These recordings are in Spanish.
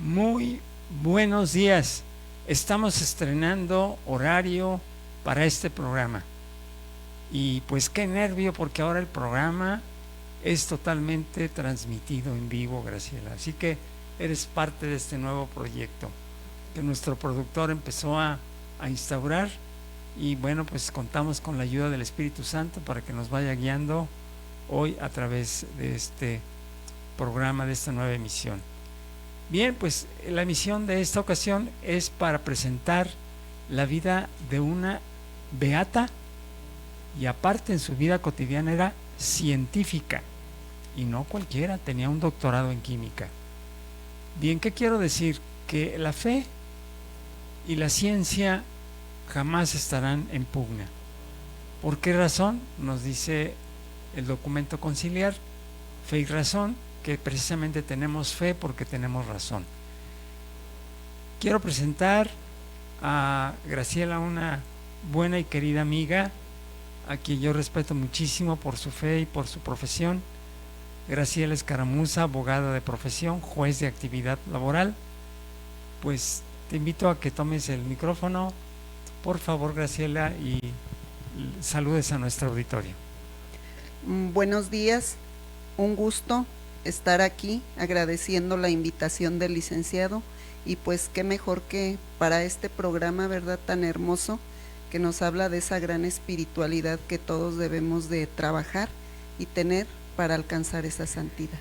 Muy buenos días. Estamos estrenando horario para este programa. Y pues qué nervio, porque ahora el programa es totalmente transmitido en vivo, Graciela. Así que eres parte de este nuevo proyecto que nuestro productor empezó a instaurar. Y bueno, pues contamos con la ayuda del Espíritu Santo para que nos vaya guiando hoy a través de este programa, de esta nueva emisión. Bien, pues la emisión de esta ocasión es para presentar la vida de una beata, y aparte en su vida cotidiana era científica, y no cualquiera, tenía un doctorado en química. Bien, ¿qué quiero decir? Que la fe y la ciencia jamás estarán en pugna. ¿Por qué razón? Nos dice el documento conciliar, fe y razón, que precisamente tenemos fe porque tenemos razón. Quiero presentar a Graciela, una buena y querida amiga, a quien yo respeto muchísimo por su fe y por su profesión. Graciela Escaramuza, abogada de profesión, juez de actividad laboral. Pues te invito a que tomes el micrófono, por favor, Graciela, y saludes a nuestro auditorio. Buenos días, un gusto estar aquí agradeciendo la invitación del licenciado, y pues qué mejor que para este programa, ¿verdad?, tan hermoso, que nos habla de esa gran espiritualidad que todos debemos de trabajar y tener para alcanzar esa santidad.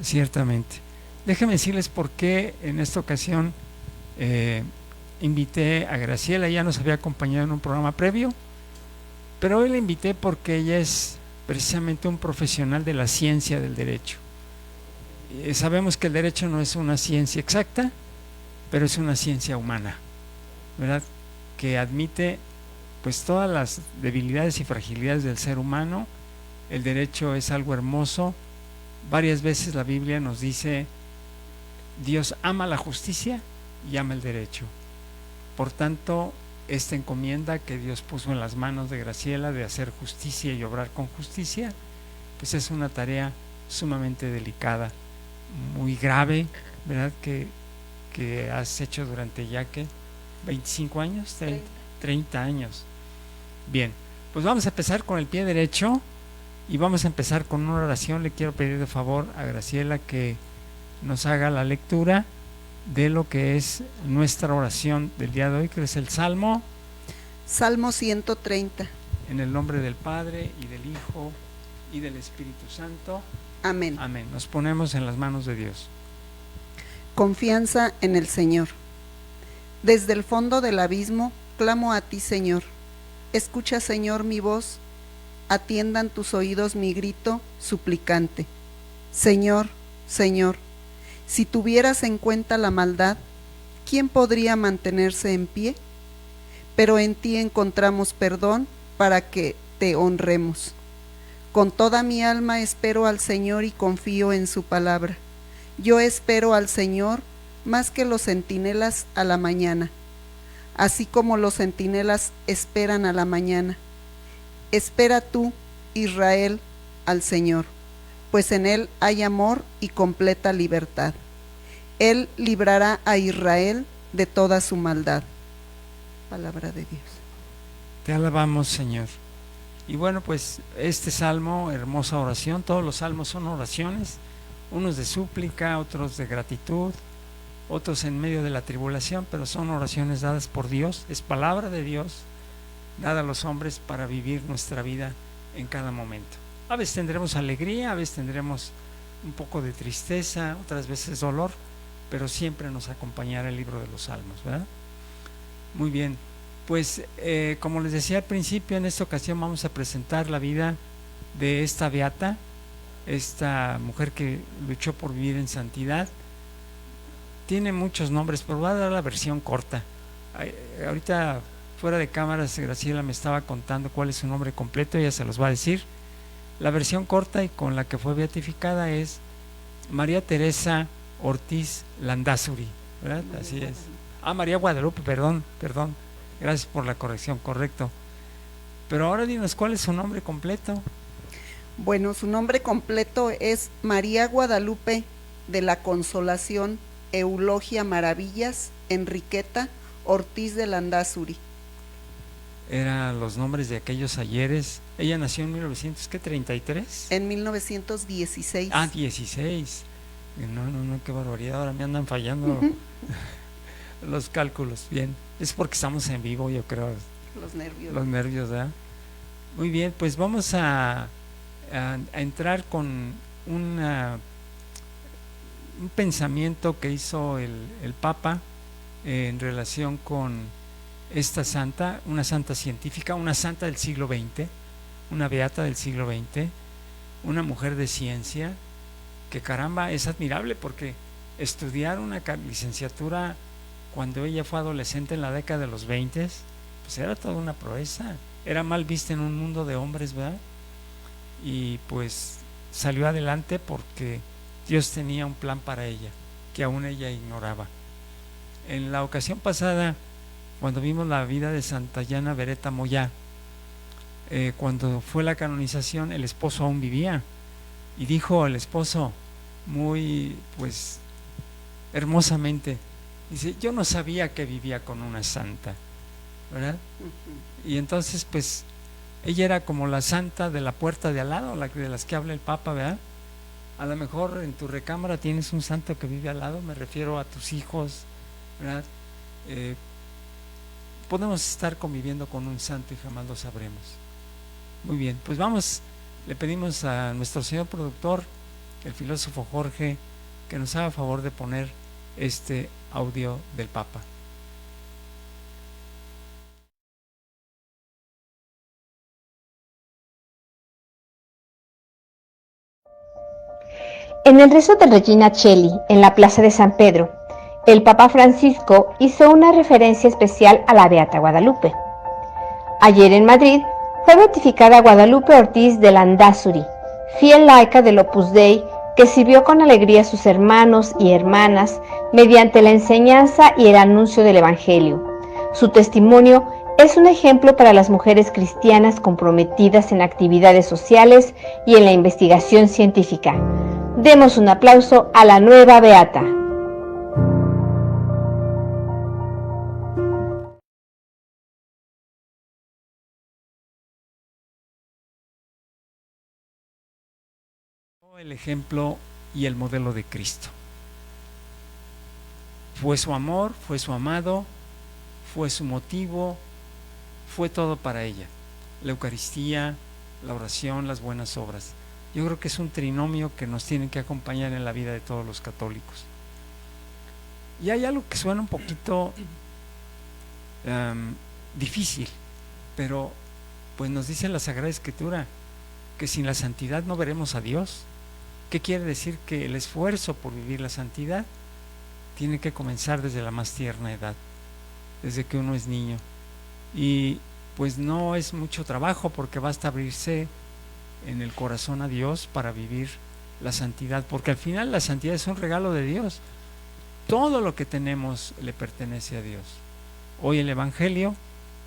Ciertamente. Déjenme decirles por qué en esta ocasión invité a Graciela. Ya nos había acompañado en un programa previo, pero hoy la invité porque ella es precisamente un profesional de la ciencia del derecho. Sabemos que el derecho no es una ciencia exacta, pero es una ciencia humana, ¿verdad?, que admite pues todas las debilidades y fragilidades del ser humano. El derecho es algo hermoso. Varias veces la Biblia nos dice: Dios ama la justicia y ama el derecho. Por tanto, esta encomienda que Dios puso en las manos de Graciela de hacer justicia y obrar con justicia, pues es una tarea sumamente delicada, muy grave, ¿verdad?, que has hecho durante ya que 25 años, 30 años. Bien, pues vamos a empezar con el pie derecho y vamos a empezar con una oración. Le quiero pedir de favor a Graciela que nos haga la lectura de lo que es nuestra oración del día de hoy, que es el Salmo 130. En el nombre del Padre y del Hijo y del Espíritu Santo. Amén. Amén. Nos ponemos en las manos de Dios. Confianza en el Señor. Desde el fondo del abismo clamo a ti, Señor. Escucha, Señor, mi voz. Atiendan tus oídos mi grito suplicante. Señor, Señor, si tuvieras en cuenta la maldad, ¿quién podría mantenerse en pie? Pero en ti encontramos perdón para que te honremos. Con toda mi alma espero al Señor y confío en su palabra. Yo espero al Señor más que los centinelas a la mañana, así como los centinelas esperan a la mañana. Espera tú, Israel, al Señor, pues en Él hay amor y completa libertad. Él librará a Israel de toda su maldad. Palabra de Dios. Te alabamos, Señor. Y bueno, pues este salmo, hermosa oración. Todos los salmos son oraciones, unos de súplica, otros de gratitud, otros en medio de la tribulación, pero son oraciones dadas por Dios. Es palabra de Dios dada a los hombres para vivir nuestra vida en cada momento. A veces tendremos alegría, a veces tendremos un poco de tristeza, otras veces dolor, pero siempre nos acompañará el libro de los Salmos, ¿verdad? Muy bien, pues como les decía al principio, en esta ocasión vamos a presentar la vida de esta beata, esta mujer que luchó por vivir en santidad. Tiene muchos nombres, pero voy a dar la versión corta. Ahorita fuera de cámaras Graciela me estaba contando cuál es su nombre completo, ella se los va a decir. La versión corta y con la que fue beatificada es María Teresa Ortiz Landázuri, ¿verdad? Así es. María Guadalupe, perdón, gracias por la corrección, correcto. Pero ahora dinos, ¿cuál es su nombre completo? Bueno, su nombre completo es María Guadalupe de la Consolación Eulogia Maravillas Enriqueta Ortiz de Landázuri. Eran los nombres de aquellos ayeres. Ella nació en 1933. En 1916. Ah, 16. No, qué barbaridad, ahora me andan fallando los cálculos. Bien, es porque estamos en vivo, yo creo. Los nervios, ¿verdad? Muy bien, pues vamos a entrar con un pensamiento que hizo el Papa en relación con esta santa, una santa científica, una santa del siglo XX, una beata del siglo XX, una mujer de ciencia, que caramba, es admirable, porque estudiar una licenciatura cuando ella fue adolescente en la década de los 20, pues era toda una proeza, era mal vista en un mundo de hombres, ¿verdad? Y pues salió adelante porque Dios tenía un plan para ella, que aún ella ignoraba. En la ocasión pasada, cuando vimos la vida de Santa Yana Beretta Moya, cuando fue la canonización, el esposo aún vivía, y dijo el esposo muy pues hermosamente, dice: yo no sabía que vivía con una santa, ¿verdad? Y entonces pues ella era como la santa de la puerta de al lado, de las que habla el Papa, ¿verdad? A lo mejor en tu recámara tienes un santo que vive al lado, me refiero a tus hijos, ¿verdad? Podemos estar conviviendo con un santo y jamás lo sabremos. Muy bien, pues vamos, le pedimos a nuestro señor productor, el filósofo Jorge, que nos haga favor de poner este audio del Papa. En el rezo de Regina Coeli, en la Plaza de San Pedro, el Papa Francisco hizo una referencia especial a la Beata Guadalupe. Ayer en Madrid fue beatificada Guadalupe Ortiz de Landázuri, fiel laica del Opus Dei, que sirvió con alegría a sus hermanos y hermanas mediante la enseñanza y el anuncio del Evangelio. Su testimonio es un ejemplo para las mujeres cristianas comprometidas en actividades sociales y en la investigación científica. Demos un aplauso a la nueva beata. El ejemplo y el modelo de Cristo. Fue su amor, fue su amado, fue su motivo, fue todo para ella. La Eucaristía, la oración, las buenas obras. Yo creo que es un trinomio que nos tiene que acompañar en la vida de todos los católicos. Y hay algo que suena un poquito difícil, pero pues nos dice la Sagrada Escritura que sin la santidad no veremos a Dios. ¿Qué quiere decir? Que el esfuerzo por vivir la santidad tiene que comenzar desde la más tierna edad, desde que uno es niño. Y pues no es mucho trabajo, porque basta abrirse en el corazón a Dios para vivir la santidad, porque al final la santidad es un regalo de Dios. Todo lo que tenemos le pertenece a Dios. Hoy el Evangelio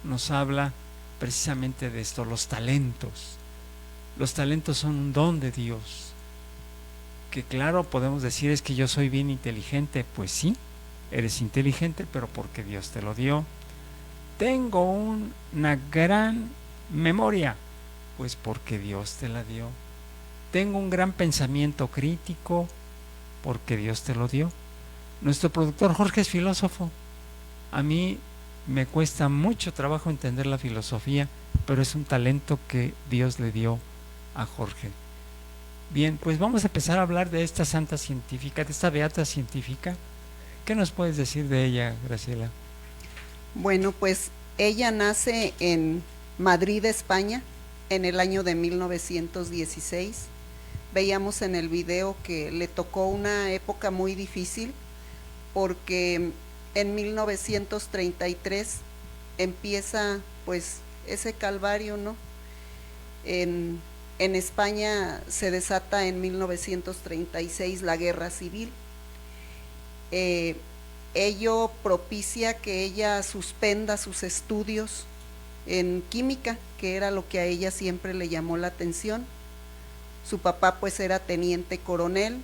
nos habla precisamente de esto, los talentos. Los talentos son un don de Dios, que claro, podemos decir: es que yo soy bien inteligente. Pues sí, eres inteligente, pero porque Dios te lo dio. Tengo una gran memoria, pues porque Dios te la dio. Tengo un gran pensamiento crítico, porque Dios te lo dio. Nuestro productor Jorge es filósofo. A mí me cuesta mucho trabajo entender la filosofía, pero es un talento que Dios le dio a Jorge. Bien, pues vamos a empezar a hablar de esta santa científica, de esta beata científica. ¿Qué nos puedes decir de ella, Graciela? Bueno, pues ella nace en Madrid, España, en el año de 1916. Veíamos en el video que le tocó una época muy difícil, porque en 1933 empieza pues ese calvario, ¿no? En España se desata en 1936 la guerra civil. Ello propicia que ella suspenda sus estudios en química, que era lo que a ella siempre le llamó la atención. Su papá pues era teniente coronel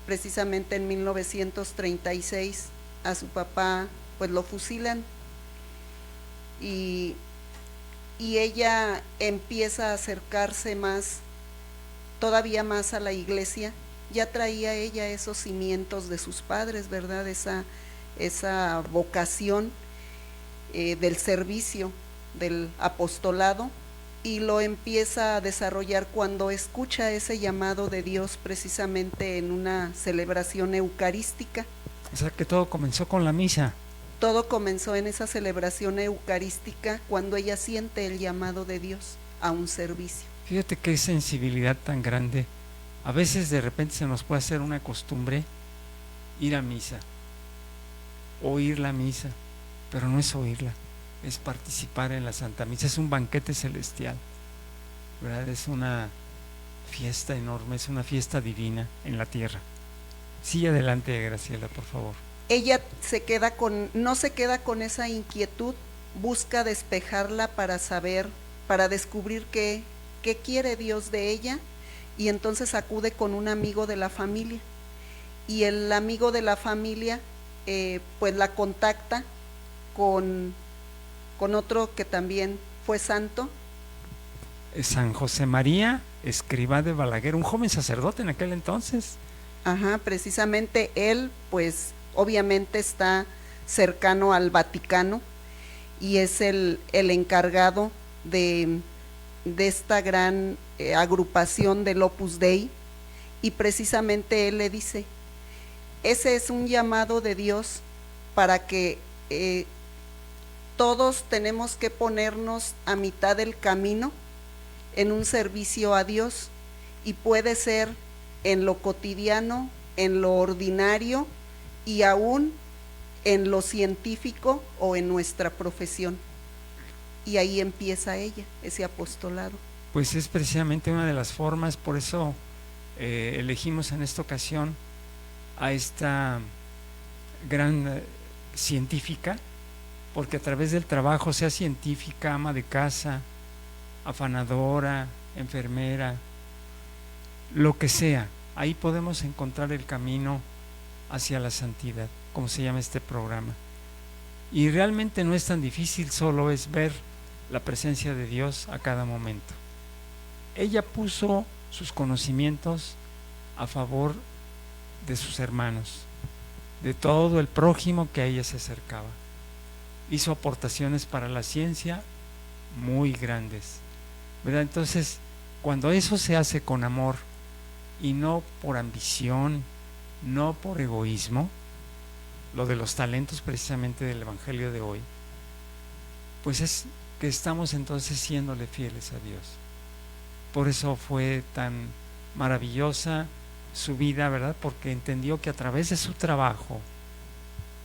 precisamente en 1936 a su papá pues lo fusilan y ella empieza a acercarse más, todavía más a la iglesia. Ya traía ella esos cimientos de sus padres, ¿verdad? Esa vocación del servicio, del apostolado, y lo empieza a desarrollar cuando escucha ese llamado de Dios precisamente en una celebración eucarística. O sea que todo comenzó con la misa. Todo comenzó en esa celebración eucarística cuando ella siente el llamado de Dios a un servicio. Fíjate qué sensibilidad tan grande. A veces de repente se nos puede hacer una costumbre ir a misa, oír la misa, pero no es oírla, es participar en la Santa Misa. Es un banquete celestial, ¿verdad? Es una fiesta enorme, es una fiesta divina en la tierra. Sigue adelante, Graciela, por favor. Ella no se queda con esa inquietud, busca despejarla para saber, para descubrir qué quiere Dios de ella, y entonces acude con un amigo de la familia, y el amigo de la familia pues la contacta con otro que también fue santo. San José María Escrivá de Balaguer, un joven sacerdote en aquel entonces. Ajá, precisamente él pues obviamente está cercano al Vaticano y es el encargado de esta gran agrupación del Opus Dei, y precisamente él le dice, ese es un llamado de Dios para que todos tenemos que ponernos a mitad del camino en un servicio a Dios, y puede ser en lo cotidiano, en lo ordinario y aún en lo científico o en nuestra profesión. Y ahí empieza ella, ese apostolado. Pues es precisamente una de las formas, por eso elegimos en esta ocasión a esta gran científica, porque a través del trabajo, sea científica, ama de casa, afanadora, enfermera, lo que sea, ahí podemos encontrar el camino hacia la santidad, como se llama este programa. Y realmente no es tan difícil, solo es ver la presencia de Dios a cada momento. Ella puso sus conocimientos a favor de sus hermanos, de todo el prójimo que a ella se acercaba. Hizo aportaciones para la ciencia muy grandes, ¿verdad? Entonces, cuando eso se hace con amor y no por ambición, no por egoísmo, lo de los talentos precisamente del Evangelio de hoy, pues es que estamos entonces siéndole fieles a Dios. Por eso fue tan maravillosa su vida, ¿verdad? Porque entendió que a través de su trabajo,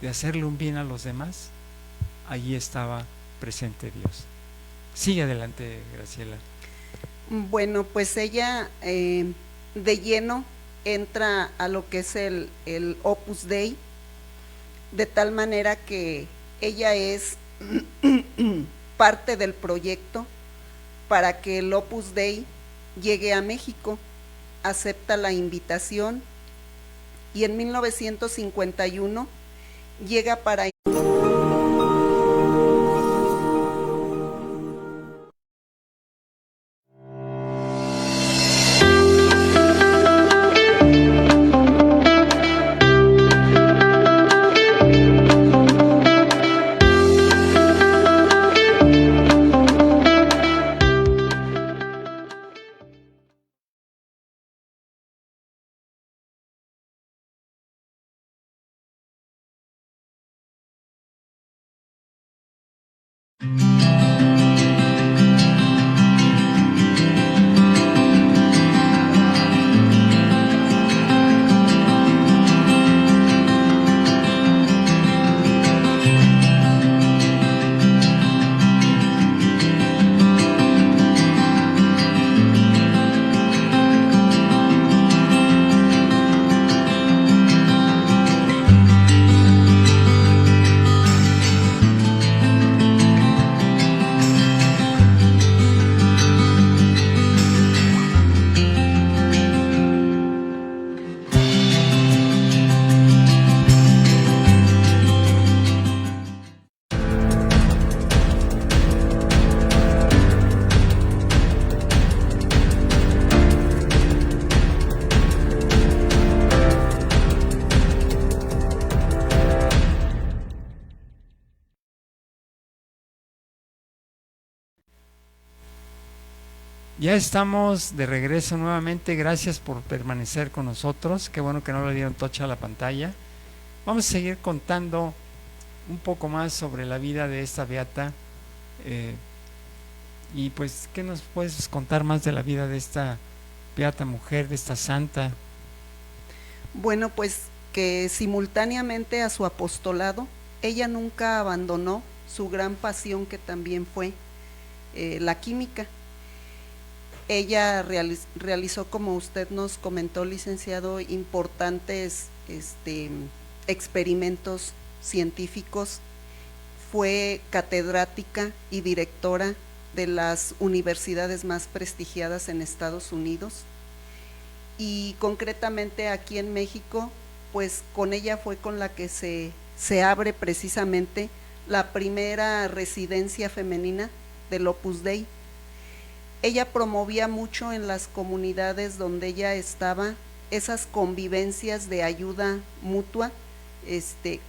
de hacerle un bien a los demás, allí estaba presente Dios. Sigue adelante, Graciela. Bueno, pues ella de lleno entra a lo que es el Opus Dei, de tal manera que ella es parte del proyecto para que el Opus Dei llegue a México. Acepta la invitación y en 1951 llega para Ya estamos de regreso nuevamente, gracias por permanecer con nosotros, qué bueno que no le dieron tocha a la pantalla. Vamos a seguir contando un poco más sobre la vida de esta beata, y pues, ¿qué nos puedes contar más de la vida de esta beata mujer, de esta santa? Bueno, pues que simultáneamente a su apostolado, ella nunca abandonó su gran pasión, que también fue la química. Ella realizó, como usted nos comentó, licenciado, importantes experimentos científicos. Fue catedrática y directora de las universidades más prestigiadas en Estados Unidos, y concretamente aquí en México, pues con ella fue con la que se abre precisamente la primera residencia femenina del Opus Dei. Ella promovía mucho en las comunidades donde ella estaba esas convivencias de ayuda mutua,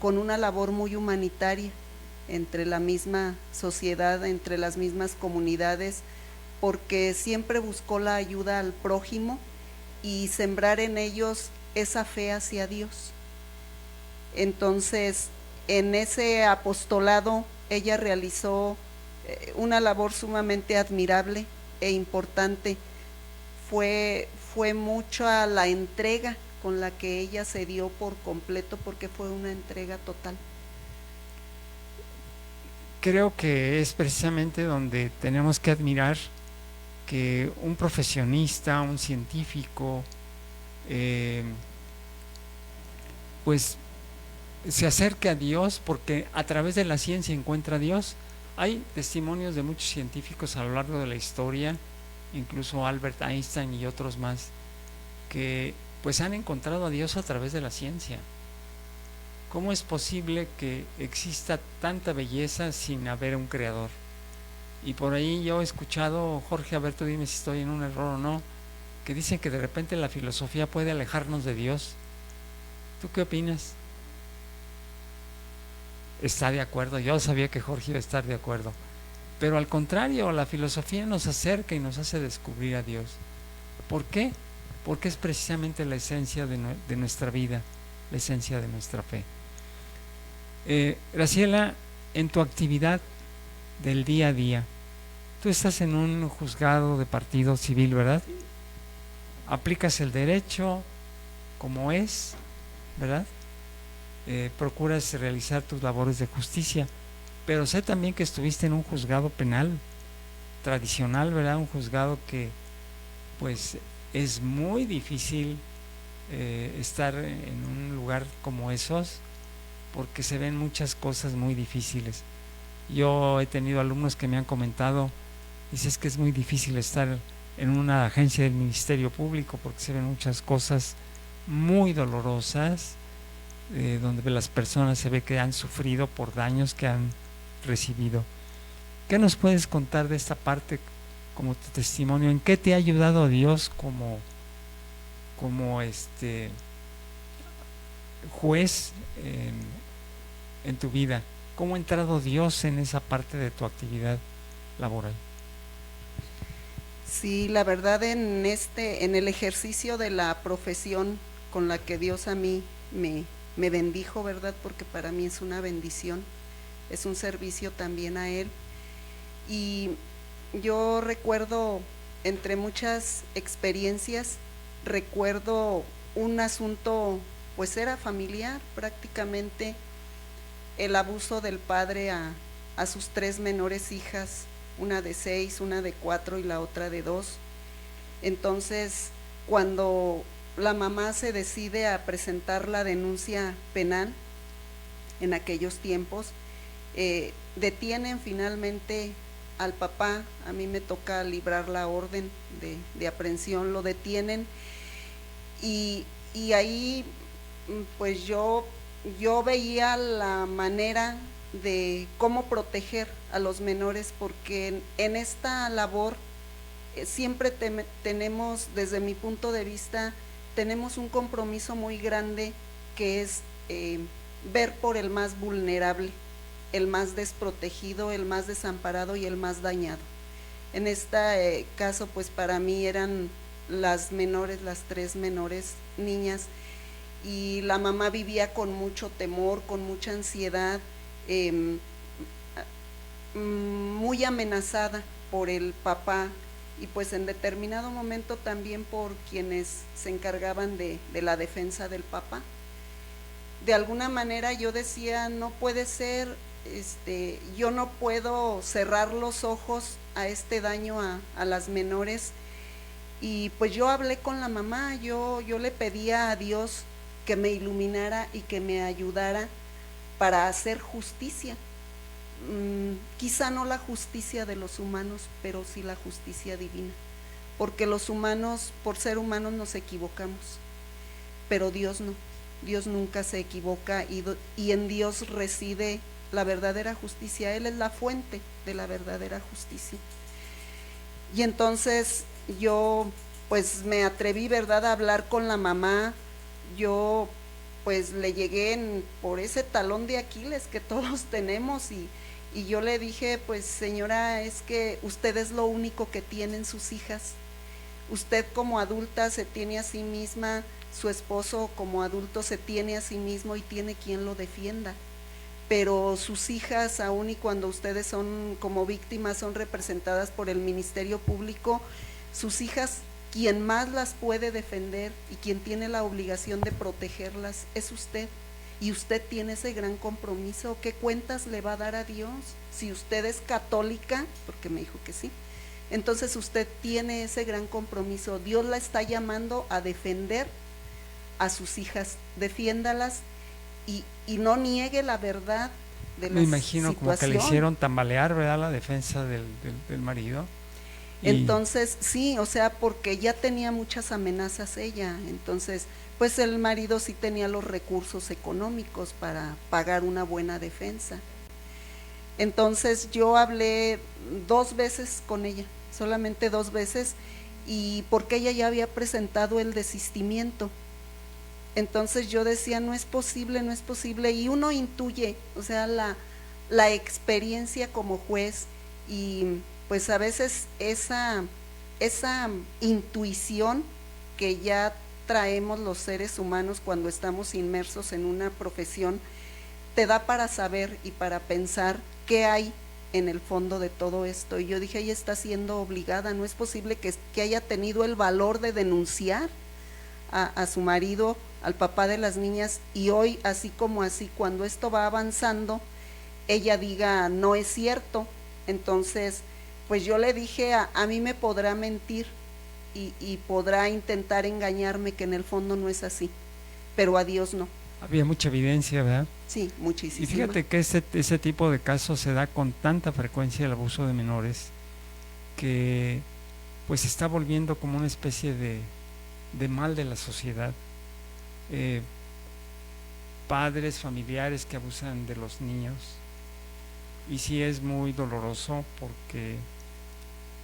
con una labor muy humanitaria entre la misma sociedad, entre las mismas comunidades, porque siempre buscó la ayuda al prójimo y sembrar en ellos esa fe hacia Dios. Entonces, en ese apostolado ella realizó una labor sumamente admirable e importante. Fue mucha la entrega con la que ella se dio por completo, porque fue una entrega total. Creo que es precisamente donde tenemos que admirar que un profesionista, un científico, pues se acerque a Dios, porque a través de la ciencia encuentra a Dios. Hay testimonios de muchos científicos a lo largo de la historia, incluso Albert Einstein y otros más, que pues han encontrado a Dios a través de la ciencia. ¿Cómo es posible que exista tanta belleza sin haber un creador? Y por ahí yo he escuchado, Jorge, a ver, tú dime si estoy en un error o no, que dicen que de repente la filosofía puede alejarnos de Dios. ¿Tú qué opinas? Está de acuerdo, yo sabía que Jorge iba a estar de acuerdo, pero al contrario, la filosofía nos acerca y nos hace descubrir a Dios. ¿Por qué? Porque es precisamente la esencia de nuestra vida, la esencia de nuestra fe. Graciela, en tu actividad del día a día, tú estás en un juzgado de partido civil, ¿verdad? Aplicas el derecho como es, ¿verdad? Procuras realizar tus labores de justicia, pero sé también que estuviste en un juzgado penal tradicional, ¿verdad? Un juzgado que pues es muy difícil estar en un lugar como esos, porque se ven muchas cosas muy difíciles. Yo he tenido alumnos que me han comentado, dices que es muy difícil estar en una agencia del Ministerio Público porque se ven muchas cosas muy dolorosas, donde las personas se ve que han sufrido por daños que han recibido. ¿Qué nos puedes contar de esta parte como tu testimonio? ¿En qué te ha ayudado Dios como juez en tu vida? ¿Cómo ha entrado Dios en esa parte de tu actividad laboral? Sí, la verdad, en el ejercicio de la profesión con la que Dios a mí me bendijo, ¿verdad? Porque para mí es una bendición, es un servicio también a Él. Y yo recuerdo, entre muchas experiencias, recuerdo un asunto, pues era familiar prácticamente, el abuso del padre a sus 3 menores hijas, una de 6, una de 4 y la otra de 2. Entonces, cuando la mamá se decide a presentar la denuncia penal, en aquellos tiempos, detienen finalmente al papá. A mí me toca librar la orden de aprehensión, lo detienen, y ahí pues yo veía la manera de cómo proteger a los menores, porque en esta labor siempre tenemos, desde mi punto de vista, tenemos un compromiso muy grande, que es ver por el más vulnerable, el más desprotegido, el más desamparado y el más dañado. En este caso, pues para mí eran las menores, las 3 menores niñas, y la mamá vivía con mucho temor, con mucha ansiedad, muy amenazada por el papá, y pues en determinado momento también por quienes se encargaban de la defensa del papá. De alguna manera yo decía, no puede ser, yo no puedo cerrar los ojos a este daño a las menores. Y pues yo hablé con la mamá, yo le pedía a Dios que me iluminara y que me ayudara para hacer justicia. Quizá no la justicia de los humanos, pero sí la justicia divina, porque los humanos, por ser humanos, nos equivocamos, pero Dios no. Dios nunca se equivoca, y en Dios reside la verdadera justicia. Él es la fuente de la verdadera justicia. Y entonces yo pues me atreví, ¿verdad?, a hablar con la mamá. Yo pues le llegué por ese talón de Aquiles que todos tenemos, y yo le dije, pues señora, es que usted es lo único que tienen sus hijas. Usted como adulta se tiene a sí misma, su esposo como adulto se tiene a sí mismo y tiene quien lo defienda, pero sus hijas, aun y cuando ustedes son como víctimas, son representadas por el Ministerio Público, sus hijas, quien más las puede defender y quien tiene la obligación de protegerlas es usted, y usted tiene ese gran compromiso. ¿Qué cuentas le va a dar a Dios? Si usted es católica, porque me dijo que sí, entonces usted tiene ese gran compromiso. Dios la está llamando a defender a sus hijas, defiéndalas y no niegue la verdad de la situación. Me imagino como que le hicieron tambalear, ¿verdad?, la defensa del marido. Entonces, sí, o sea, porque ya tenía muchas amenazas ella, entonces, pues el marido sí tenía los recursos económicos para pagar una buena defensa. Entonces yo hablé 2 veces con ella, solamente 2 veces, y porque ella ya había presentado el desistimiento. Entonces yo decía, no es posible, no es posible, y uno intuye, o sea, la experiencia como juez, y pues a veces esa intuición que ya traemos los seres humanos cuando estamos inmersos en una profesión, te da para saber y para pensar qué hay en el fondo de todo esto. Y yo dije, ella está siendo obligada, no es posible que haya tenido el valor de denunciar a su marido, al papá de las niñas, y hoy, así como así, cuando esto va avanzando, ella diga, no es cierto. Entonces, pues yo le dije, a mí me podrá mentir y podrá intentar engañarme, que en el fondo no es así, pero a Dios no. Había mucha evidencia, ¿verdad? Sí, muchísimo. Y fíjate que ese tipo de casos se da con tanta frecuencia, el abuso de menores, que pues se está volviendo como una especie de mal de la sociedad. Padres, familiares que abusan de los niños, y sí es muy doloroso porque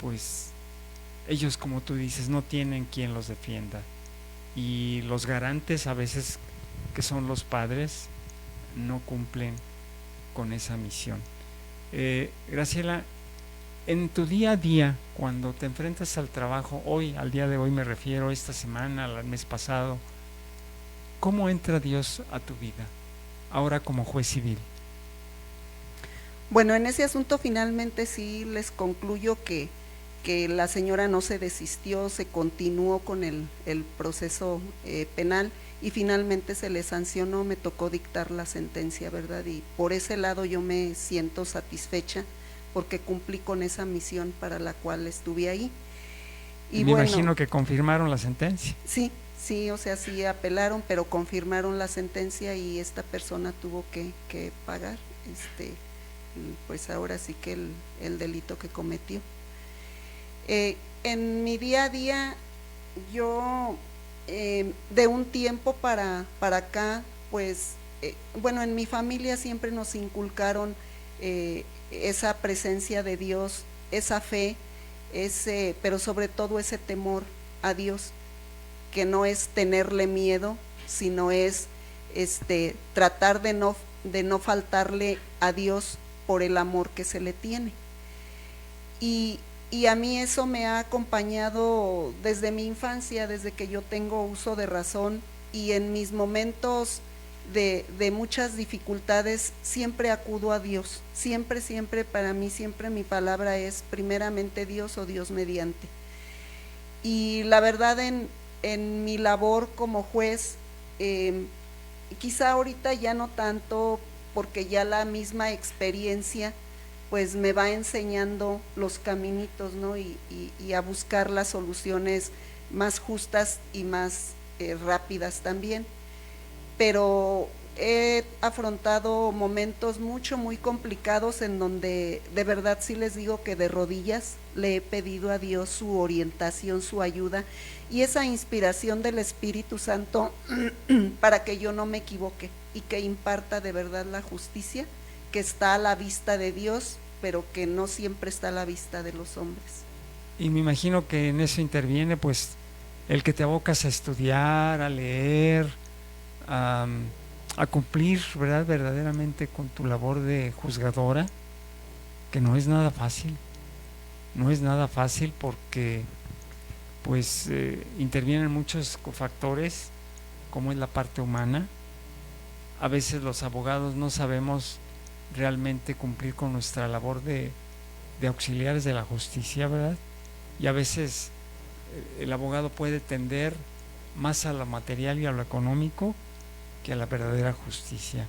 pues ellos, como tú dices, no tienen quien los defienda, y los garantes a veces, que son los padres, no cumplen con esa misión. Graciela, en tu día a día, cuando te enfrentas al trabajo, hoy, al día de hoy me refiero, esta semana, al mes pasado, ¿cómo entra Dios a tu vida, ahora como juez civil? Bueno, en ese asunto finalmente sí les concluyo que la señora no se desistió, se continuó con el proceso penal, y finalmente se le sancionó, me tocó dictar la sentencia, ¿verdad? Y por ese lado yo me siento satisfecha, porque cumplí con esa misión para la cual estuve ahí. Y me imagino que confirmaron la sentencia. Sí, o sea, sí apelaron, pero confirmaron la sentencia, y esta persona tuvo que pagar, pues ahora sí que el delito que cometió. En mi día a día, yo de un tiempo para acá, pues bueno, en mi familia siempre nos inculcaron esa presencia de Dios, esa fe, pero sobre todo ese temor a Dios, que no es tenerle miedo, sino es tratar de no faltarle a Dios por el amor que se le tiene. Y y a mí eso me ha acompañado desde mi infancia, desde que yo tengo uso de razón, y en mis momentos de muchas dificultades siempre acudo a Dios, siempre, para mí siempre mi palabra es primeramente Dios o Dios mediante. Y la verdad en mi labor como juez, quizá ahorita ya no tanto, porque ya la misma experiencia pues me va enseñando los caminitos, ¿no? Y a buscar las soluciones más justas y más rápidas también. Pero he afrontado momentos muy complicados en donde de verdad sí les digo que de rodillas le he pedido a Dios su orientación, su ayuda y esa inspiración del Espíritu Santo para que yo no me equivoque y que imparta de verdad la justicia que está a la vista de Dios, pero que no siempre está a la vista de los hombres. Y me imagino que en eso interviene pues el que te abocas a estudiar, a leer, a cumplir, ¿verdad?, verdaderamente con tu labor de juzgadora, que no es nada fácil, no es nada fácil porque pues intervienen muchos factores, como es la parte humana. A veces los abogados no sabemos realmente cumplir con nuestra labor de auxiliares de la justicia, ¿verdad? Y a veces el abogado puede tender más a lo material y a lo económico que a la verdadera justicia.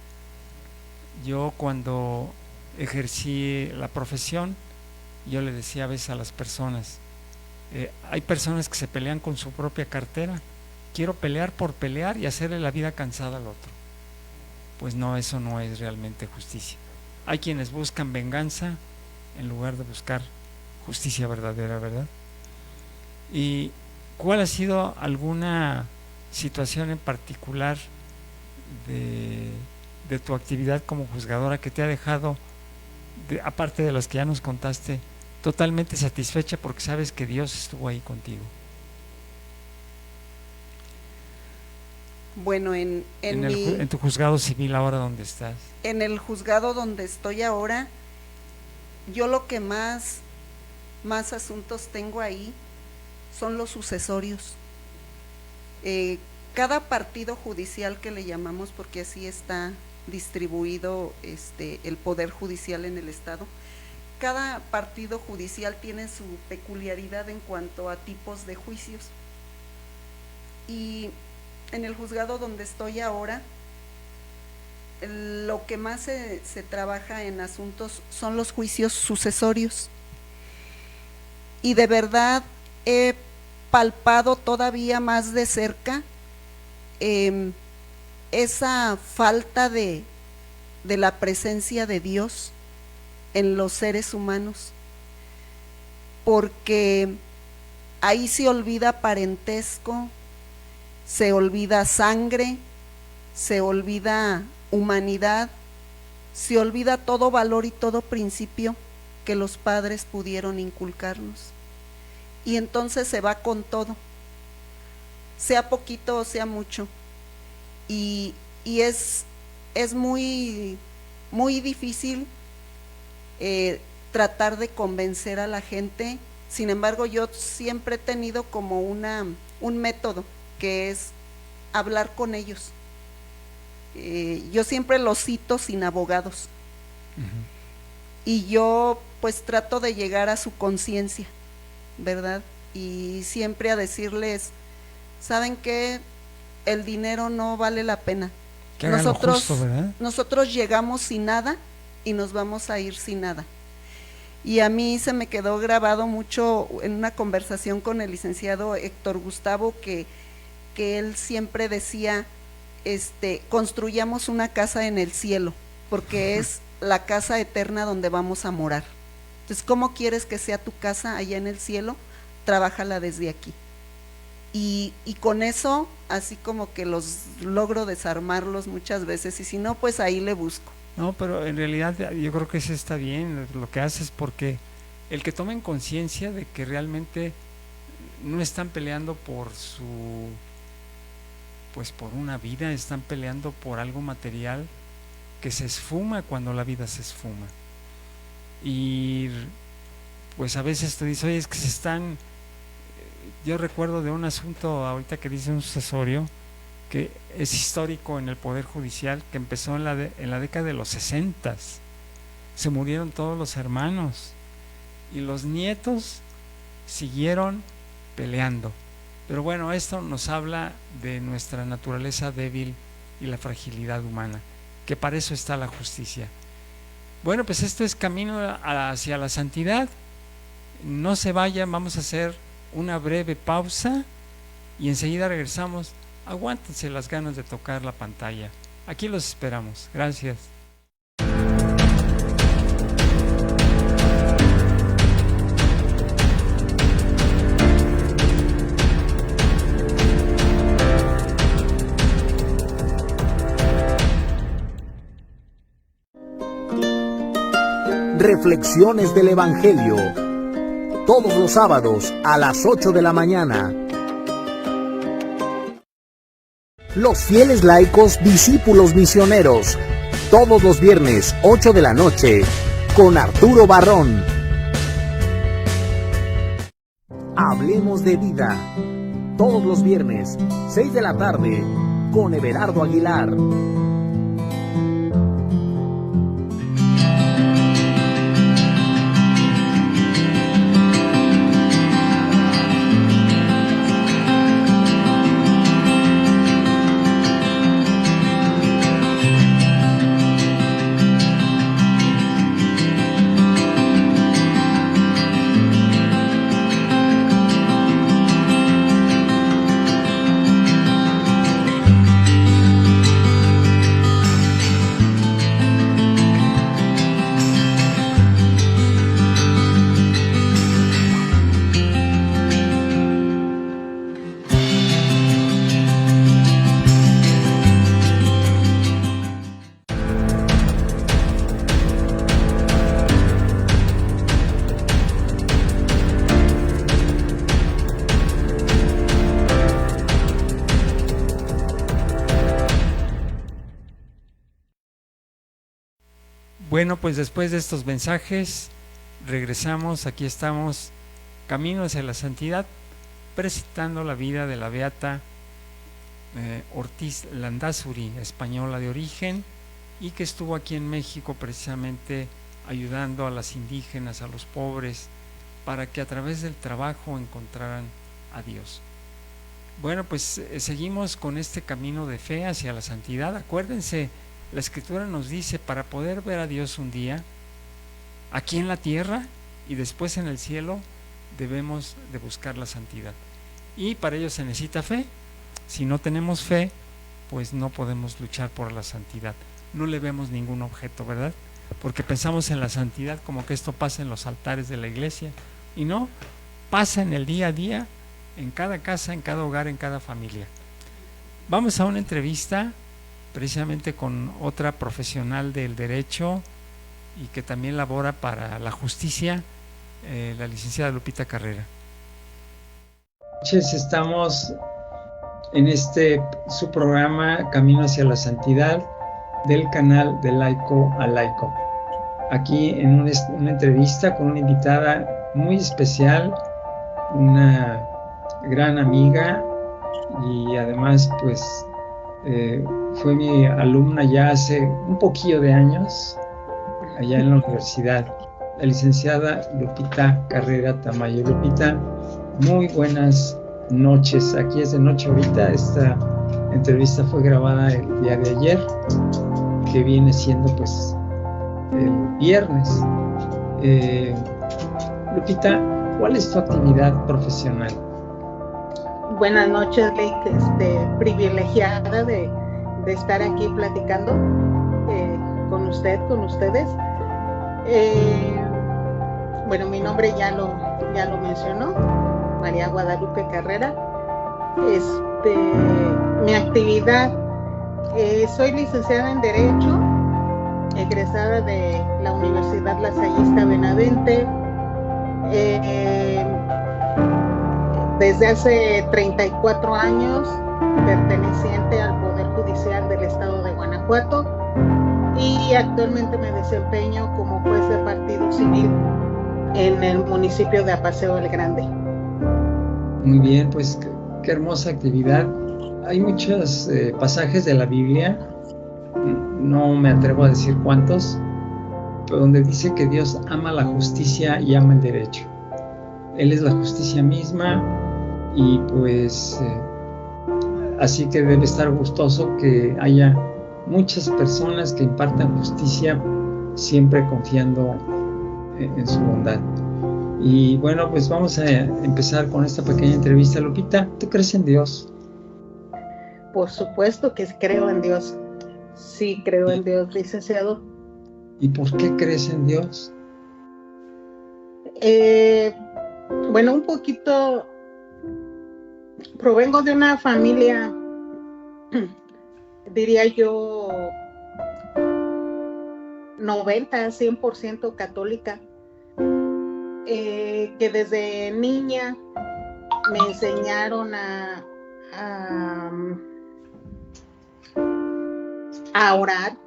Yo cuando ejercí la profesión, yo le decía a veces a las personas, hay personas que se pelean con su propia cartera, quiero pelear por pelear y hacerle la vida cansada al otro. Pues no, eso no es realmente justicia. Hay quienes buscan venganza en lugar de buscar justicia verdadera, ¿verdad? ¿Y cuál ha sido alguna situación en particular de tu actividad como juzgadora que te ha dejado, aparte de las que ya nos contaste, totalmente satisfecha porque sabes que Dios estuvo ahí contigo? Bueno, en tu juzgado civil ahora donde estás. En el juzgado donde estoy ahora, yo lo que más asuntos tengo ahí son los sucesorios. Cada partido judicial que le llamamos, porque así está distribuido el poder judicial en el estado, cada partido judicial tiene su peculiaridad en cuanto a tipos de juicios. Y en el juzgado donde estoy ahora, lo que más se trabaja en asuntos son los juicios sucesorios. Y de verdad he palpado todavía más de cerca esa falta de la presencia de Dios en los seres humanos, porque ahí se olvida parentesco, se olvida sangre, se olvida humanidad, se olvida todo valor y todo principio que los padres pudieron inculcarnos, y entonces se va con todo, sea poquito o sea mucho, y es muy difícil tratar de convencer a la gente. Sin embargo, yo siempre he tenido como un método, que es hablar con ellos. Yo siempre los cito sin abogados. Y yo pues trato de llegar a su conciencia, ¿verdad? Y siempre a decirles, ¿saben qué? El dinero no vale la pena. Que hagan lo justo, ¿verdad? Nosotros llegamos sin nada y nos vamos a ir sin nada. Y a mí se me quedó grabado mucho en una conversación con el licenciado Héctor Gustavo, que él siempre decía, construyamos una casa en el cielo, porque es la casa eterna donde vamos a morar. Entonces, ¿cómo quieres que sea tu casa allá en el cielo? Trabájala desde aquí. Y con eso, así como que los logro desarmarlos muchas veces, y si no, pues ahí le busco. No, pero en realidad yo creo que eso está bien lo que haces, porque el que tomen conciencia de que realmente no están peleando por por una vida, están peleando por algo material que se esfuma cuando la vida se esfuma. Y pues a veces te dice, oye, es que se están... Yo recuerdo de un asunto ahorita que dice un sucesorio que es histórico en el Poder Judicial, que empezó en la década de los 60. Se murieron todos los hermanos y los nietos siguieron peleando. Pero bueno, esto nos habla de nuestra naturaleza débil y la fragilidad humana, que para eso está la justicia. Bueno, pues esto es camino hacia la santidad. No se vayan, vamos a hacer una breve pausa y enseguida regresamos. Aguántense las ganas de tocar la pantalla. Aquí los esperamos. Gracias. Reflexiones del Evangelio, todos los sábados a las 8 de la mañana. Los fieles laicos discípulos misioneros, todos los viernes 8 de la noche, con Arturo Barrón. Hablemos de vida, todos los viernes 6 de la tarde, con Everardo Aguilar. Bueno, pues después de estos mensajes regresamos, aquí estamos, camino hacia la santidad, presentando la vida de la beata Ortiz Landázuri, española de origen, y que estuvo aquí en México precisamente ayudando a las indígenas, a los pobres, para que a través del trabajo encontraran a Dios. Bueno, pues seguimos con este camino de fe hacia la santidad. Acuérdense, la Escritura nos dice, para poder ver a Dios un día, aquí en la tierra y después en el cielo, debemos de buscar la santidad. Y para ello se necesita fe. Si no tenemos fe, pues no podemos luchar por la santidad. No le vemos ningún objeto, ¿verdad? Porque pensamos en la santidad como que esto pasa en los altares de la iglesia. Y no, pasa en el día a día, en cada casa, en cada hogar, en cada familia. Vamos a una entrevista precisamente con otra profesional del derecho y que también labora para la justicia, la licenciada Lupita Carrera. Estamos en su programa Camino hacia la Santidad del canal de Laico a Laico. Aquí en una entrevista con una invitada muy especial, una gran amiga y además pues fue mi alumna ya hace un poquillo de años allá en la universidad, la licenciada Lupita Carrera Tamayo. Lupita, muy buenas noches. Aquí es de noche ahorita. Esta entrevista fue grabada el día de ayer, que viene siendo pues el viernes. Lupita, ¿cuál es tu actividad profesional? Buenas noches, Lake, privilegiada de estar aquí platicando con ustedes. Bueno, mi nombre ya lo mencionó, María Guadalupe Carrera. Mi actividad, soy licenciada en Derecho, egresada de la Universidad Lasallista Benavente. Desde hace 34 años, perteneciente al Poder Judicial del Estado de Guanajuato, y actualmente me desempeño como juez de partido civil en el municipio de Apaseo el Grande. Muy bien, pues qué hermosa actividad. Hay muchos pasajes de la Biblia, no me atrevo a decir cuántos, pero donde dice que Dios ama la justicia y ama el derecho. Él es la justicia misma y pues así que debe estar gustoso que haya muchas personas que impartan justicia, siempre confiando en su bondad. Y bueno, pues vamos a empezar con esta pequeña entrevista. Lupita, ¿tú crees en Dios? Por supuesto que creo en Dios. Sí, creo en Dios, licenciado. ¿Y por qué crees en Dios? Bueno, un poquito, provengo de una familia, diría yo, 100% católica, que desde niña me enseñaron a orar,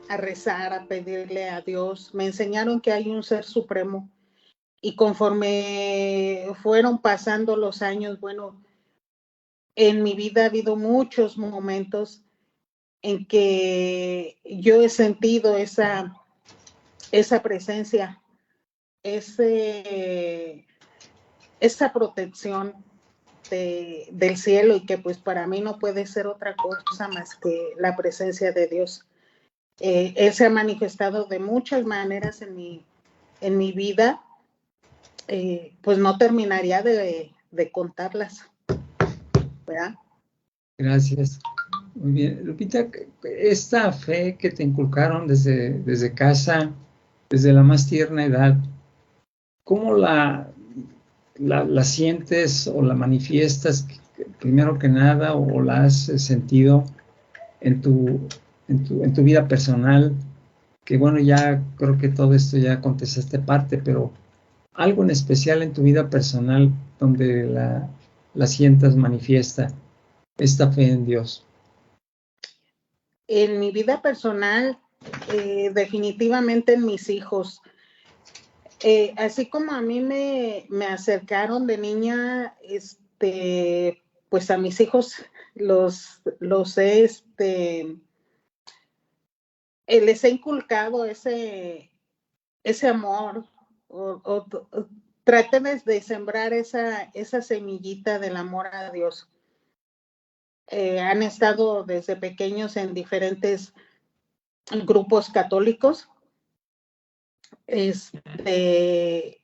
a rezar, a pedirle a Dios. Me enseñaron que hay un ser supremo. Y conforme fueron pasando los años, bueno, en mi vida ha habido muchos momentos en que yo he sentido esa presencia, esa protección del cielo, y que pues para mí no puede ser otra cosa más que la presencia de Dios. Él se ha manifestado de muchas maneras en mi vida. Pues no terminaría de contarlas, ¿verdad? Gracias. Muy bien. Lupita, esta fe que te inculcaron desde casa, desde la más tierna edad, ¿cómo la sientes o la manifiestas primero que nada, o la has sentido en tu vida personal? Que bueno, ya creo que todo esto ya contestaste parte, pero algo en especial en tu vida personal donde la sientas manifiesta esta fe en Dios. En mi vida personal, definitivamente en mis hijos. Así como a mí me acercaron de niña, pues a mis hijos los he, les he inculcado ese amor, o traten de sembrar esa semillita del amor a Dios. Han estado desde pequeños en diferentes grupos católicos, que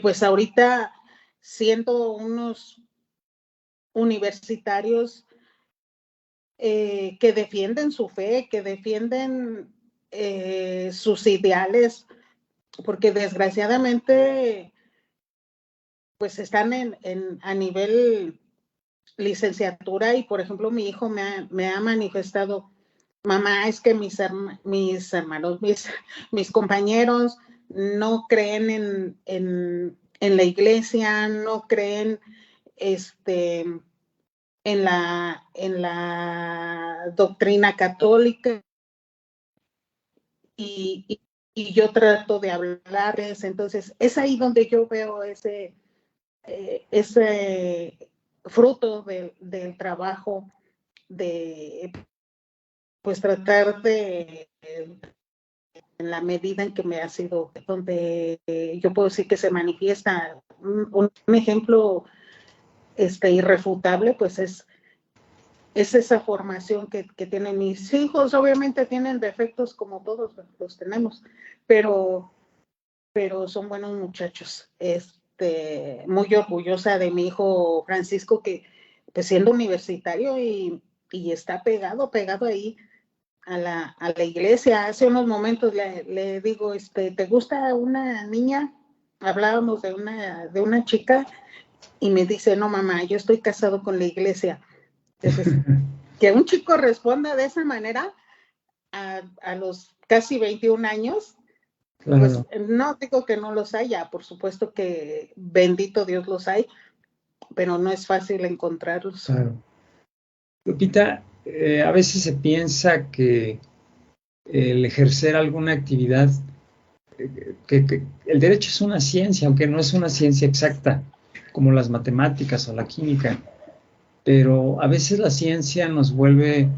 pues ahorita, siendo unos universitarios que defienden su fe, que defienden sus ideales, porque desgraciadamente pues están a nivel licenciatura, y por ejemplo mi hijo me ha manifestado: mamá, es que mis hermanos, mis compañeros no creen en la iglesia, no creen en la doctrina católica, y yo trato de hablarles. Entonces es ahí donde yo veo ese fruto del trabajo, de pues tratar de, en la medida en que me ha sido, donde yo puedo decir que se manifiesta un ejemplo irrefutable, pues es esa formación que tienen mis hijos. Obviamente tienen defectos como todos los tenemos, pero son buenos muchachos. Muy orgullosa de mi hijo Francisco, que pues siendo universitario y está pegado ahí a la iglesia. Hace unos momentos le digo, ¿te gusta una niña? Hablábamos de una chica, y me dice: no, mamá, yo estoy casado con la iglesia. Entonces, que un chico responda de esa manera a los casi 21 años, claro. Pues no digo que no los haya, por supuesto que bendito Dios los hay, pero no es fácil encontrarlos. Claro. Lupita, a veces se piensa que el ejercer alguna actividad que el derecho es una ciencia, aunque no es una ciencia exacta, como las matemáticas o la química, pero a veces la ciencia nos vuelve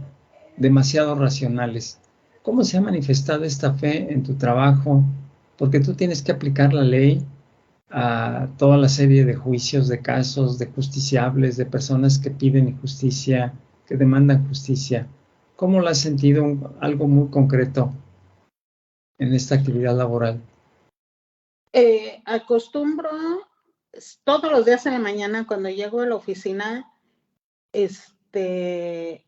demasiado racionales. ¿Cómo se ha manifestado esta fe en tu trabajo? Porque tú tienes que aplicar la ley a toda la serie de juicios, de casos, de justiciables, de personas que piden justicia, que demandan justicia. ¿Cómo lo has sentido algo muy concreto en esta actividad laboral? Acostumbro todos los días en la mañana cuando llego a la oficina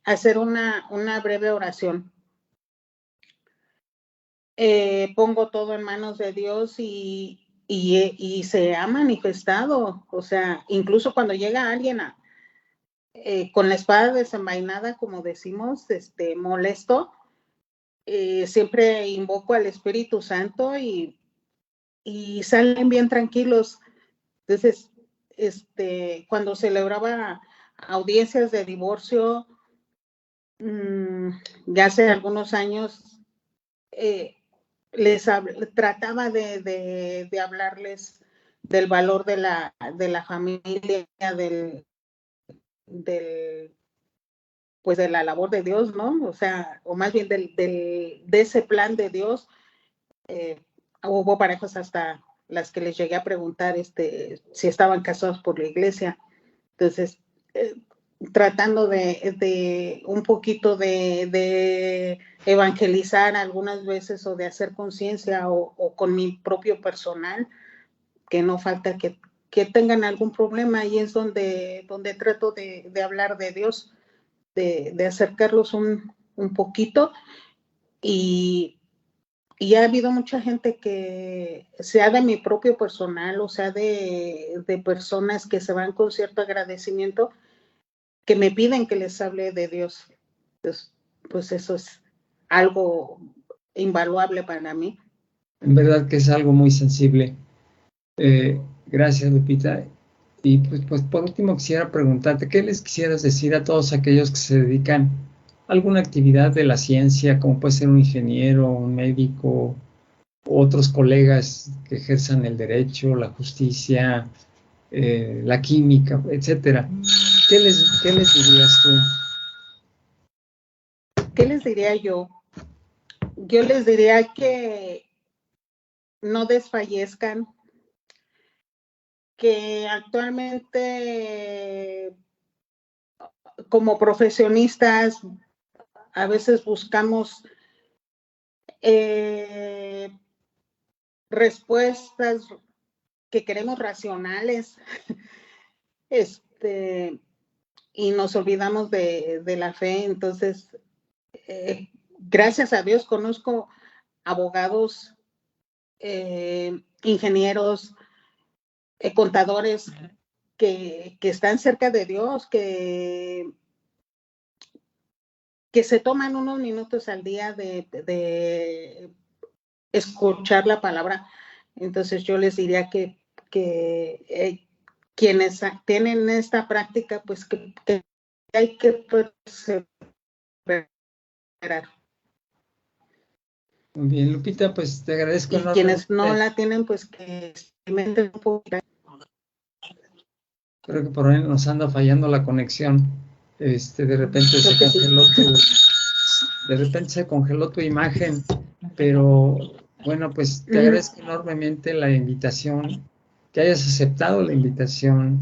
hacer una breve oración. Pongo todo en manos de Dios y se ha manifestado, o sea, incluso cuando llega alguien con la espada desenvainada, como decimos, molesto, siempre invoco al Espíritu Santo y salen bien tranquilos. Entonces, cuando celebraba audiencias de divorcio, ya hace algunos años, trataba de hablarles del valor de la familia, pues de la labor de Dios, ¿no? O sea, o más bien de ese plan de Dios. Hubo parejas hasta las que les llegué a preguntar si estaban casados por la iglesia. Entonces, tratando de un poquito de evangelizar algunas veces o de hacer conciencia o con mi propio personal, que no falta que tengan algún problema, y es donde trato de hablar de Dios, de acercarlos un poquito, y ha habido mucha gente que, sea de mi propio personal, o sea de personas que se van con cierto agradecimiento, que me piden que les hable de Dios. Entonces, pues eso es algo invaluable para mí. En verdad que es algo muy sensible. Gracias, Lupita. Y pues por último quisiera preguntarte, ¿qué les quisieras decir a todos aquellos que se dedican a alguna actividad de la ciencia, como puede ser un ingeniero, un médico, otros colegas que ejerzan el derecho, la justicia, la química, etcétera? ¿Qué les dirías tú? ¿Qué les diría yo? Yo les diría que no desfallezcan, que actualmente como profesionistas a veces buscamos respuestas que queremos racionales, y nos olvidamos de la fe. Entonces, gracias a Dios conozco abogados, ingenieros, contadores que están cerca de Dios, que se toman unos minutos al día de escuchar la palabra. Entonces yo les diría que quienes tienen esta práctica, pues que hay que perseverar. Muy bien, Lupita, pues te agradezco. Y quienes no la tienen, pues que experimenten un poco. Creo que por ahí nos anda fallando la conexión. De repente se congeló tu imagen, pero bueno, pues te agradezco enormemente la invitación, que hayas aceptado la invitación,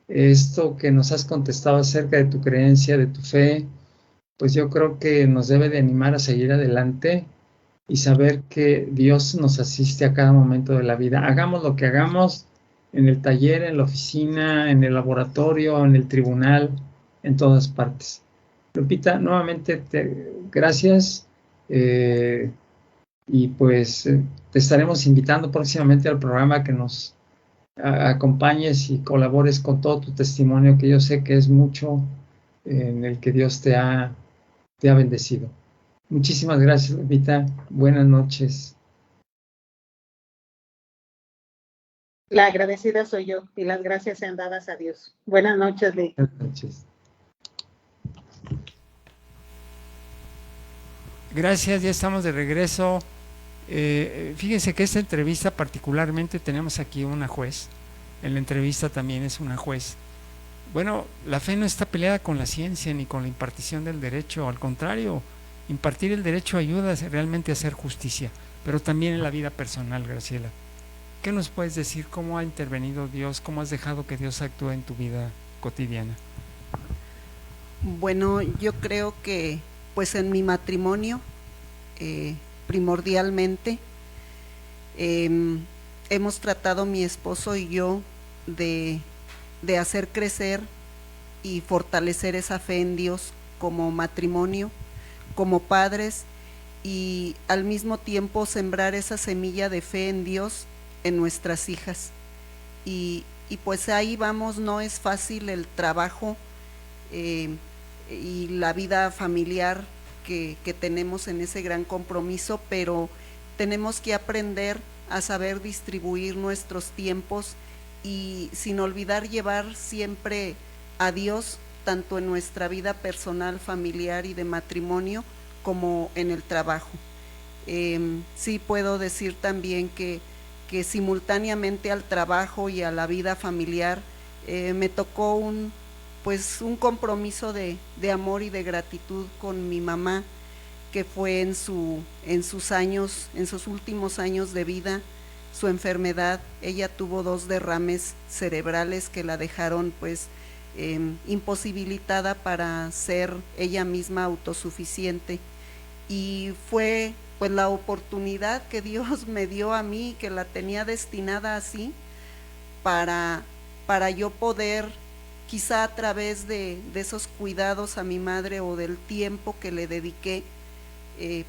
esto que nos has contestado acerca de tu creencia, de tu fe, pues yo creo que nos debe de animar a seguir adelante y saber que Dios nos asiste a cada momento de la vida. Hagamos lo que hagamos, en el taller, en la oficina, en el laboratorio, en el tribunal, en todas partes. Lupita, nuevamente gracias, y pues te estaremos invitando próximamente al programa, que nos acompañes y colabores con todo tu testimonio, que yo sé que es mucho, en el que Dios te ha bendecido. Muchísimas gracias, Lupita. Buenas noches. La agradecida soy yo, y las gracias sean dadas a Dios. Buenas noches, Lee. Buenas noches. Gracias, ya estamos de regreso Fíjense que esta entrevista particularmente tenemos aquí una juez, en la entrevista también es una juez. Bueno, la fe no está peleada con la ciencia ni con la impartición del derecho, al contrario, impartir el derecho ayuda realmente a hacer justicia, pero también en la vida personal, Graciela. ¿Qué nos puedes decir? ¿Cómo ha intervenido Dios? ¿Cómo has dejado que Dios actúe en tu vida cotidiana? Bueno, yo creo que pues en mi matrimonio, primordialmente, hemos tratado mi esposo y yo de hacer crecer y fortalecer esa fe en Dios como matrimonio, como padres, y al mismo tiempo sembrar esa semilla de fe en Dios en nuestras hijas. Y pues ahí vamos, no es fácil el trabajo y la vida familiar que tenemos en ese gran compromiso, pero tenemos que aprender a saber distribuir nuestros tiempos y sin olvidar llevar siempre a Dios, tanto en nuestra vida personal, familiar y de matrimonio, como en el trabajo. Sí puedo decir también que simultáneamente al trabajo y a la vida familiar me tocó un compromiso de amor y de gratitud con mi mamá, que fue en sus últimos años de vida, su enfermedad. Ella tuvo 2 derrames cerebrales que la dejaron imposibilitada para ser ella misma autosuficiente, y fue pues la oportunidad que Dios me dio a mí, que la tenía destinada así, para yo poder, quizá a través de esos cuidados a mi madre o del tiempo que le dediqué,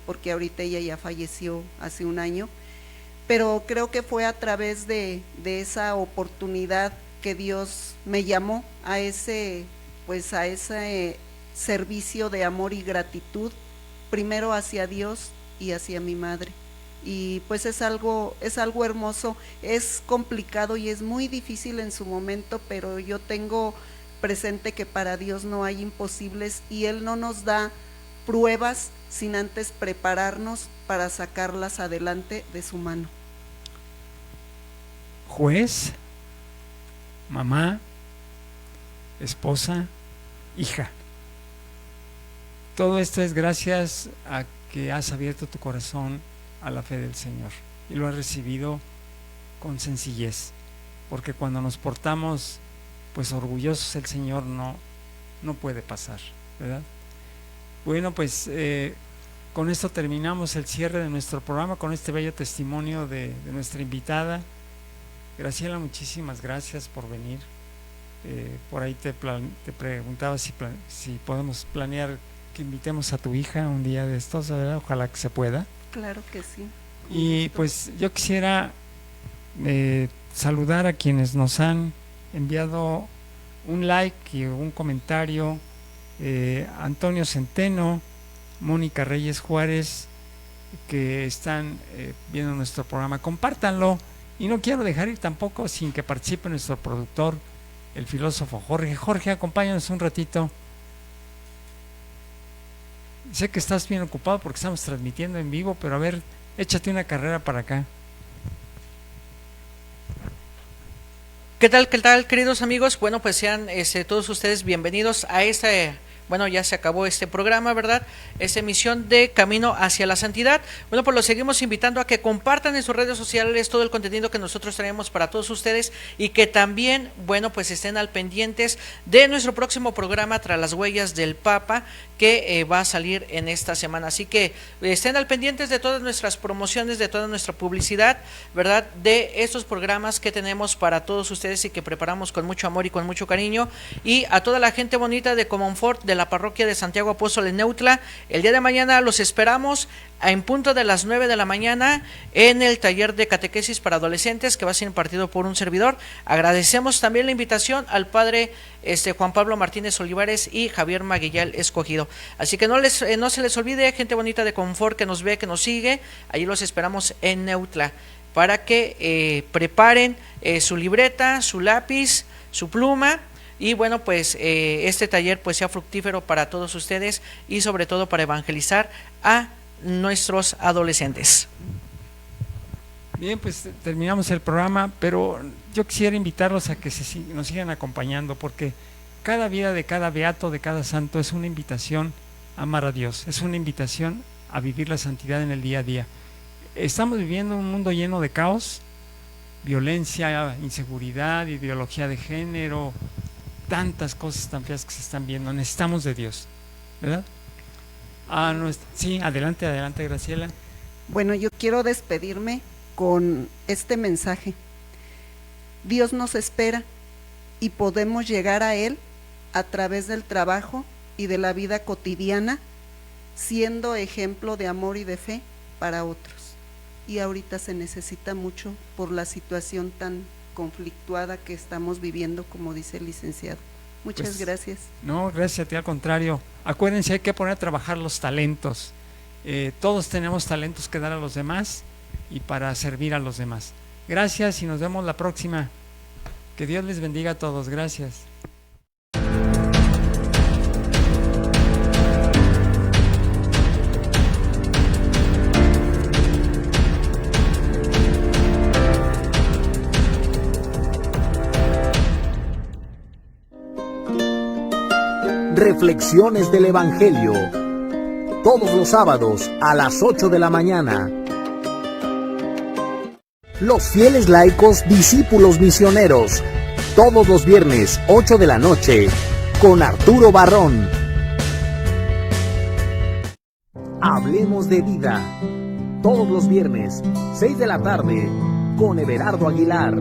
porque ahorita ella ya falleció hace un año, pero creo que fue a través de esa oportunidad que Dios me llamó a ese servicio de amor y gratitud, primero hacia Dios y hacia mi madre. Y pues es algo hermoso, es complicado y es muy difícil en su momento, pero yo tengo presente que para Dios no hay imposibles, y Él no nos da pruebas sin antes prepararnos para sacarlas adelante de su mano. Juez, mamá, esposa, hija. Todo esto es gracias a que has abierto tu corazón a la fe del Señor y lo has recibido con sencillez, porque cuando nos portamos pues orgullosos, el Señor no puede pasar, ¿verdad? Bueno, pues con esto terminamos el cierre de nuestro programa, con este bello testimonio de nuestra invitada. Graciela, muchísimas gracias por venir. Por ahí te preguntaba si podemos planear que invitemos a tu hija un día de estos, ¿verdad? Ojalá que se pueda. Claro que sí. Y pues yo quisiera saludar a quienes nos han enviado un like y un comentario. Antonio Centeno, Mónica Reyes Juárez, que están viendo nuestro programa. Compártanlo, y no quiero dejar ir tampoco sin que participe nuestro productor, el filósofo Jorge. Jorge, acompáñanos un ratito. Sé que estás bien ocupado porque estamos transmitiendo en vivo, pero a ver, échate una carrera para acá. ¿Qué tal, queridos amigos? Bueno, pues sean todos ustedes bienvenidos a bueno, ya se acabó este programa, ¿verdad? Esta emisión de Camino hacia la Santidad. Bueno, pues los seguimos invitando a que compartan en sus redes sociales todo el contenido que nosotros traemos para todos ustedes, y que también, bueno, pues estén al pendientes de nuestro próximo programa Tras las Huellas del Papa, que va a salir en esta semana. Así que estén al pendientes de todas nuestras promociones, de toda nuestra publicidad, ¿verdad? De estos programas que tenemos para todos ustedes y que preparamos con mucho amor y con mucho cariño. Y a toda la gente bonita de Comonfort, de la parroquia de Santiago Apóstol en Neutla, el día de mañana los esperamos en punto de las 9 de la mañana en el taller de catequesis para adolescentes que va a ser impartido por un servidor. Agradecemos también la invitación al padre Juan Pablo Martínez Olivares y Javier Maguillal Escogido. Así que no se les olvide, gente bonita de Confort que nos ve, que nos sigue, allí los esperamos en Neutla para que preparen su libreta, su lápiz, su pluma. Y bueno, pues este taller pues sea fructífero para todos ustedes y sobre todo para evangelizar a nuestros adolescentes. Bien, pues terminamos el programa, pero yo quisiera invitarlos a que nos sigan acompañando, porque cada vida de cada beato, de cada santo, es una invitación a amar a Dios, es una invitación a vivir la santidad en el día a día. Estamos viviendo un mundo lleno de caos, violencia, inseguridad, ideología de género, tantas cosas tan feas que se están viendo. Necesitamos de Dios, ¿verdad? Sí, adelante, Graciela. Bueno, yo quiero despedirme con este mensaje. Dios nos espera y podemos llegar a Él a través del trabajo y de la vida cotidiana, siendo ejemplo de amor y de fe para otros. Y ahorita se necesita mucho por la situación tan conflictuada que estamos viviendo, como dice el licenciado. Muchas gracias. No, gracias a ti, al contrario. Acuérdense, hay que poner a trabajar los talentos. Todos tenemos talentos que dar a los demás y para servir a los demás. Gracias y nos vemos la próxima. Que Dios les bendiga a todos. Gracias. Reflexiones del Evangelio, todos los sábados a las 8 de la mañana. Los fieles laicos discípulos misioneros, todos los viernes 8 de la noche, con Arturo Barrón. Hablemos de vida, todos los viernes 6 de la tarde, con Everardo Aguilar.